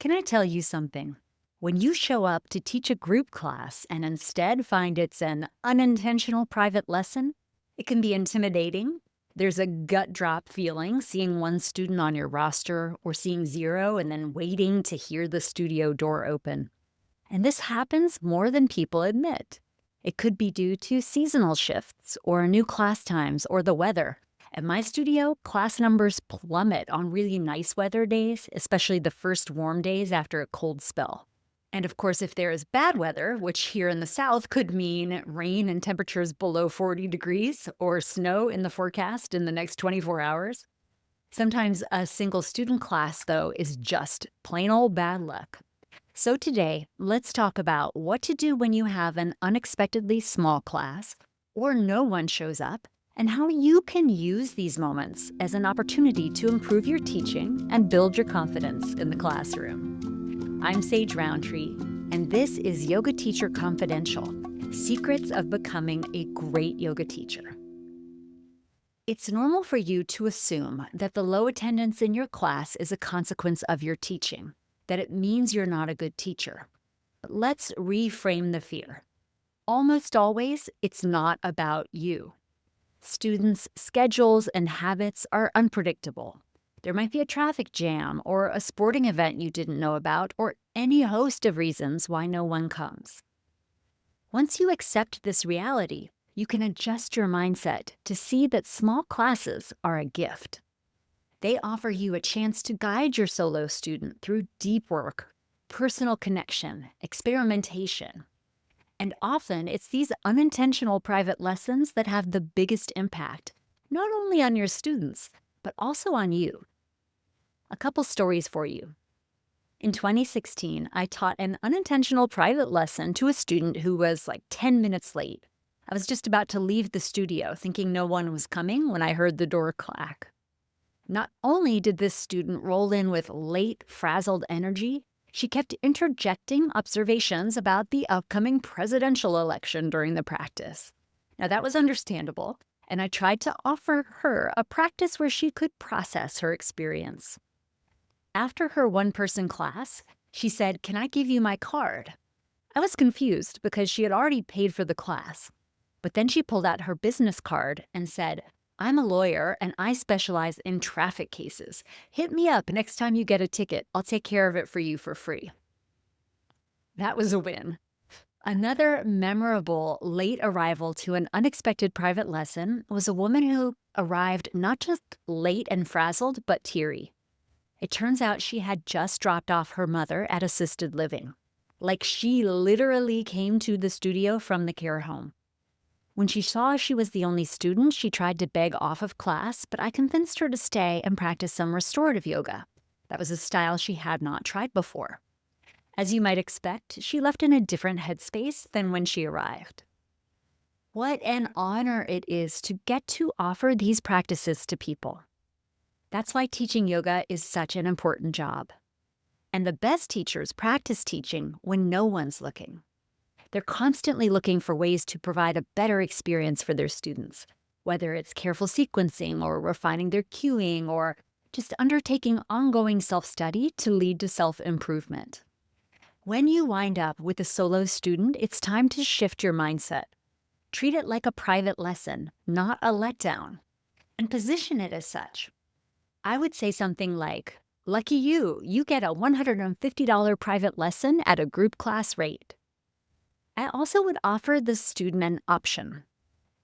Can I tell you something? When you show up to teach a group class and instead find it's an unintentional private lesson, it can be intimidating. There's a gut drop feeling seeing one student on your roster or seeing zero and then waiting to hear the studio door open. And this happens more than people admit. It could be due to seasonal shifts or new class times or the weather. At my studio, class numbers plummet on really nice weather days, especially the first warm days after a cold spell. And of course, if there is bad weather, which here in the South could mean rain and temperatures below 40 degrees or snow in the forecast in the next 24 hours. Sometimes a single student class, though, is just plain old bad luck. So today, let's talk about what to do when you have an unexpectedly small class or no one shows up, and how you can use these moments as an opportunity to improve your teaching and build your confidence in the classroom. I'm Sage Rountree, and this is Yoga Teacher Confidential: Secrets of Becoming a Great Yoga Teacher. It's normal for you to assume that the low attendance in your class is a consequence of your teaching, that it means you're not a good teacher. But let's reframe the fear. Almost always, it's not about you. Students' schedules and habits are unpredictable. There might be a traffic jam or a sporting event you didn't know about, or any host of reasons why no one comes. Once you accept this reality, you can adjust your mindset to see that small classes are a gift. They offer you a chance to guide your solo student through deep work, personal connection, experimentation. And often, it's these unintentional private lessons that have the biggest impact, not only on your students, but also on you. A couple stories for you. In 2016, I taught an unintentional private lesson to a student who was like 10 minutes late. I was just about to leave the studio, thinking no one was coming, when I heard the door clack. Not only did this student roll in with late, frazzled energy, she kept interjecting observations about the upcoming presidential election during the practice. Now, that was understandable, and I tried to offer her a practice where she could process her experience. After her one-person class, she said, "Can I give you my card?" I was confused because she had already paid for the class. But then she pulled out her business card and said, "I'm a lawyer and I specialize in traffic cases. Hit me up next time you get a ticket. I'll take care of it for you for free." That was a win. Another memorable late arrival to an unexpected private lesson was a woman who arrived not just late and frazzled, but teary. It turns out she had just dropped off her mother at assisted living. Like, she literally came to the studio from the care home. When she saw she was the only student, she tried to beg off of class, but I convinced her to stay and practice some restorative yoga. That was a style she had not tried before. As you might expect, she left in a different headspace than when she arrived. What an honor it is to get to offer these practices to people. That's why teaching yoga is such an important job. And the best teachers practice teaching when no one's looking. They're constantly looking for ways to provide a better experience for their students, whether it's careful sequencing or refining their cueing or just undertaking ongoing self-study to lead to self-improvement. When you wind up with a solo student, it's time to shift your mindset. Treat it like a private lesson, not a letdown, and position it as such. I would say something like, "Lucky you, you get a $150 private lesson at a group class rate." I also would offer the student an option.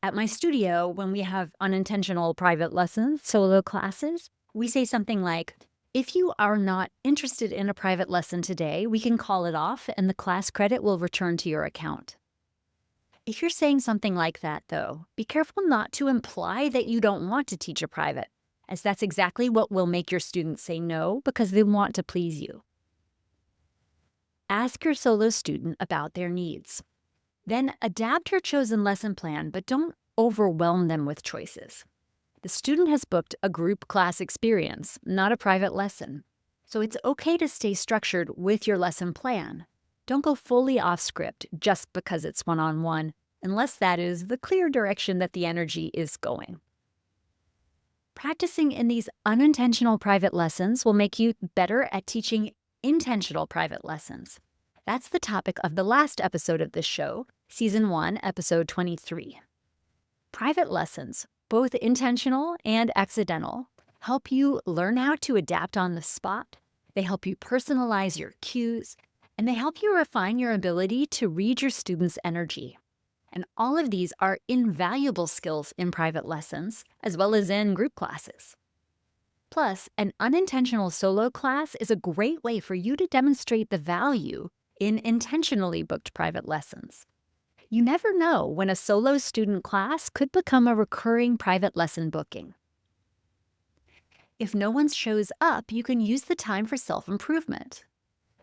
At my studio, when we have unintentional private lessons, solo classes, we say something like, "If you are not interested in a private lesson today, we can call it off and the class credit will return to your account." If you're saying something like that, though, be careful not to imply that you don't want to teach a private, as that's exactly what will make your students say no because they want to please you. Ask your solo student about their needs. Then adapt your chosen lesson plan, but don't overwhelm them with choices. The student has booked a group class experience, not a private lesson. So it's okay to stay structured with your lesson plan. Don't go fully off script just because it's one-on-one, unless that is the clear direction that the energy is going. Practicing in these unintentional private lessons will make you better at teaching intentional private lessons. That's the topic of the last episode of this show, Season 1, Episode 23. Private lessons, both intentional and accidental, help you learn how to adapt on the spot. They help you personalize your cues, and they help you refine your ability to read your students' energy. And all of these are invaluable skills in private lessons, as well as in group classes. Plus, an unintentional solo class is a great way for you to demonstrate the value in intentionally booked private lessons. You never know when a solo student class could become a recurring private lesson booking. If no one shows up, you can use the time for self-improvement.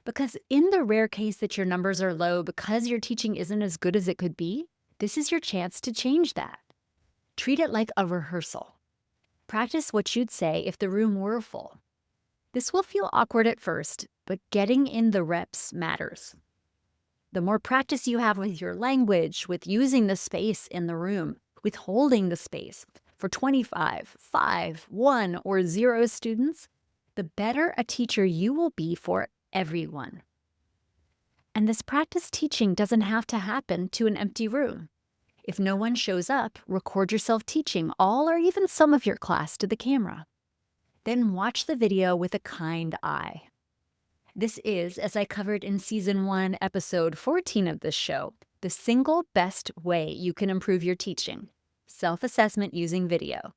Because in the rare case that your numbers are low because your teaching isn't as good as it could be, this is your chance to change that. Treat it like a rehearsal. Practice what you'd say if the room were full. This will feel awkward at first, but getting in the reps matters. The more practice you have with your language, with using the space in the room, with holding the space for 25, 5, 1, or 0 students, the better a teacher you will be for everyone. And this practice teaching doesn't have to happen to an empty room. If no one shows up, record yourself teaching all or even some of your class to the camera. Then watch the video with a kind eye. This is, as I covered in Season 1, Episode 14 of this show, the single best way you can improve your teaching: self-assessment using video.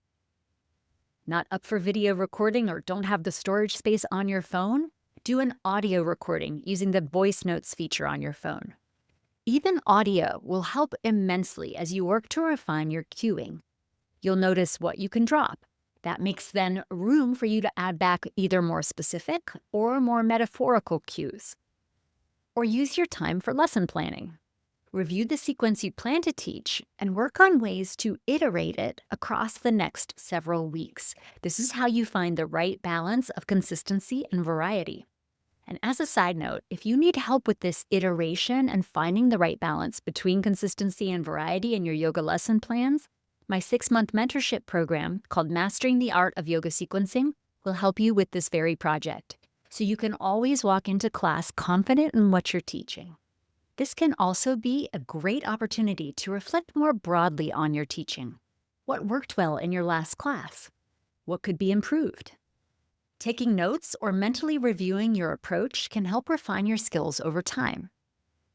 Not up for video recording or don't have the storage space on your phone? Do an audio recording using the voice notes feature on your phone. Even audio will help immensely as you work to refine your cueing. You'll notice what you can drop. That makes then room for you to add back either more specific or more metaphorical cues. Or use your time for lesson planning. Review the sequence you plan to teach and work on ways to iterate it across the next several weeks. This is how you find the right balance of consistency and variety. And as a side note, if you need help with this iteration and finding the right balance between consistency and variety in your yoga lesson plans, my 6-month mentorship program called Mastering the Art of Yoga Sequencing will help you with this very project, so you can always walk into class confident in what you're teaching. This can also be a great opportunity to reflect more broadly on your teaching. What worked well in your last class? What could be improved? Taking notes or mentally reviewing your approach can help refine your skills over time.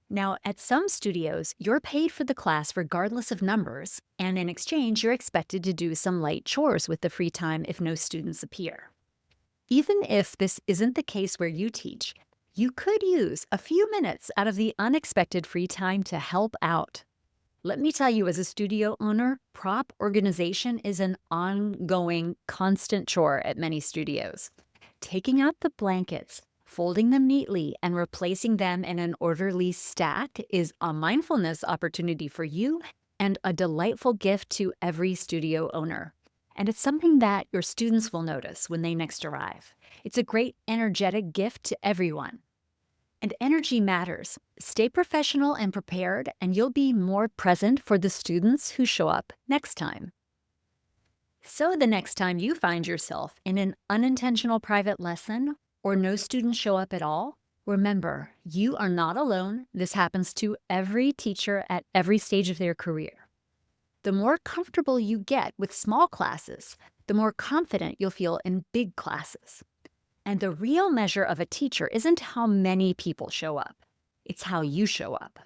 Now, at some studios, you're paid for the class regardless of numbers, and in exchange, you're expected to do some light chores with the free time if no students appear. Even if this isn't the case where you teach, you could use a few minutes out of the unexpected free time to help out. Let me tell you, as a studio owner, prop organization is an ongoing, constant chore at many studios. Taking out the blankets, folding them neatly, and replacing them in an orderly stack is a mindfulness opportunity for you and a delightful gift to every studio owner. And it's something that your students will notice when they next arrive. It's a great energetic gift to everyone. And energy matters. Stay professional and prepared, and you'll be more present for the students who show up next time. So the next time you find yourself in an unintentional private lesson or no students show up at all, remember, you are not alone. This happens to every teacher at every stage of their career. The more comfortable you get with small classes, the more confident you'll feel in big classes. And the real measure of a teacher isn't how many people show up. It's how you show up.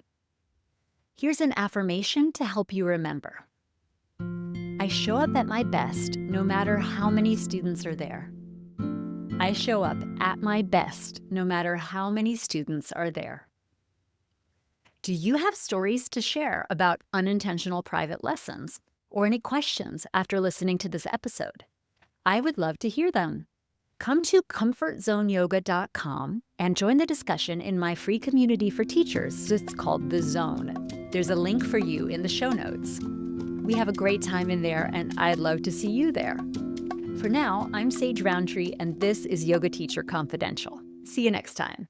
Here's an affirmation to help you remember. I show up at my best no matter how many students are there. I show up at my best no matter how many students are there. Do you have stories to share about unintentional private lessons or any questions after listening to this episode? I would love to hear them. Come to comfortzoneyoga.com and join the discussion in my free community for teachers. It's called The Zone. There's a link for you in the show notes. We have a great time in there, and I'd love to see you there. For now, I'm Sage Rountree, and this is Yoga Teacher Confidential. See you next time.